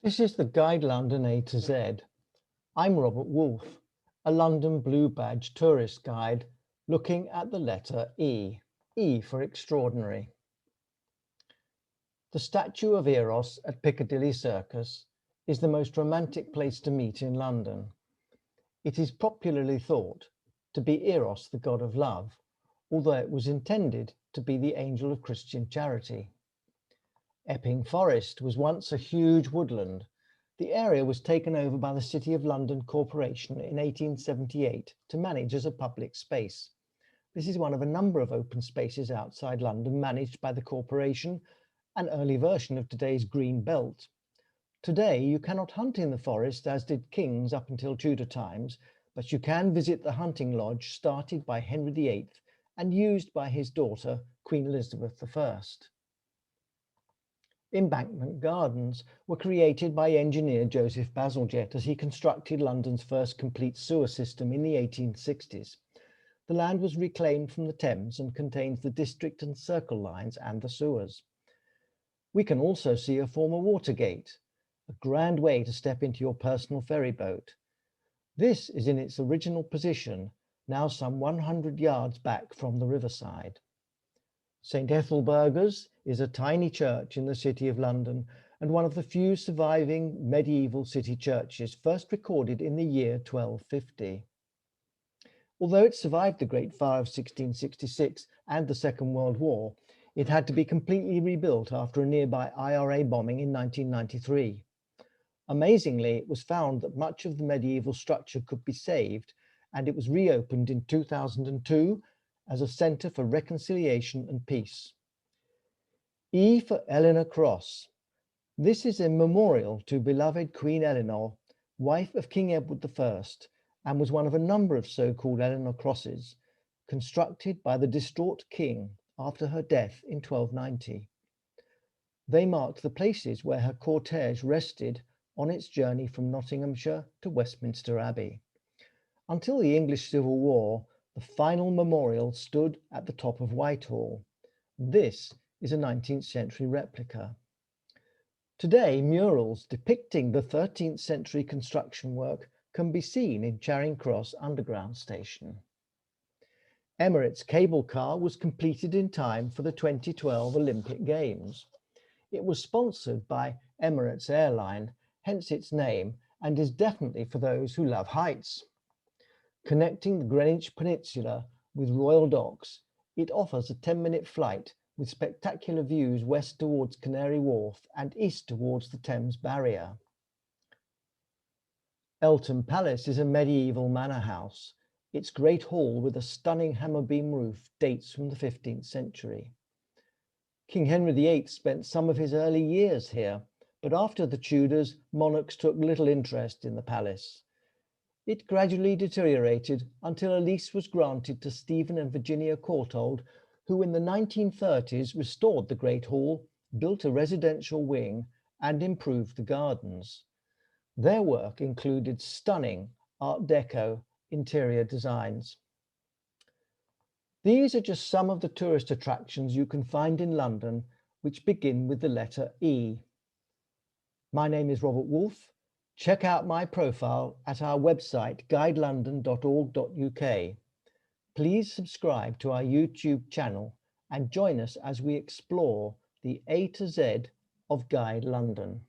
This is the Guide London A to Z. I'm Robert Woolf, a London Blue Badge tourist guide looking at the letter E. E for extraordinary. The statue of Eros at Piccadilly Circus is the most romantic place to meet in London. It is popularly thought to be Eros, the god of love, although it was intended to be the angel of Christian charity. Epping Forest was once a huge woodland. The area was taken over by the City of London Corporation in 1878 to manage as a public space. This is one of a number of open spaces outside London managed by the corporation, an early version of today's green belt. Today, you cannot hunt in the forest as did kings up until Tudor times, but you can visit the hunting lodge started by Henry VIII and used by his daughter, Queen Elizabeth I. Embankment Gardens were created by engineer Joseph Bazalgette as he constructed London's first complete sewer system in the 1860s. The land was reclaimed from the Thames and contains the district and circle lines and the sewers. We can also see a former water gate, a grand way to step into your personal ferry boat. This is in its original position, now some 100 yards back from the riverside. St. Ethelburga's is a tiny church in the City of London and one of the few surviving medieval city churches, first recorded in the year 1250. Although it survived the Great Fire of 1666 and the Second World War, it had to be completely rebuilt after a nearby IRA bombing in 1993. Amazingly, it was found that much of the medieval structure could be saved, and it was reopened in 2002 as a centre for reconciliation and peace. E for Eleanor Cross. This is a memorial to beloved Queen Eleanor, wife of King Edward I, and was one of a number of so-called Eleanor Crosses, constructed by the distraught king after her death in 1290. They marked the places where her cortege rested on its journey from Nottinghamshire to Westminster Abbey. Until the English Civil War, the final memorial stood at the top of Whitehall. This is a 19th century replica. Today, murals depicting the 13th century construction work can be seen in Charing Cross Underground Station. Emirates Cable Car was completed in time for the 2012 Olympic Games. It was sponsored by Emirates Airline, hence its name, and is definitely for those who love heights. Connecting the Greenwich Peninsula with Royal Docks, it offers a 10-minute flight with spectacular views west towards Canary Wharf and east towards the Thames Barrier. Eltham Palace is a medieval manor house. Its great hall with a stunning hammer beam roof dates from the 15th century. King Henry VIII spent some of his early years here, but after the Tudors, monarchs took little interest in the palace. It gradually deteriorated until a lease was granted to Stephen and Virginia Courtauld, who in the 1930s restored the Great Hall, built a residential wing, and improved the gardens. Their work included stunning Art Deco interior designs. These are just some of the tourist attractions you can find in London which begin with the letter E. My name is Robert Woolf. Check out my profile at our website guidelondon.org.uk. Please subscribe to our YouTube channel and join us as we explore the A to Z of Guide London.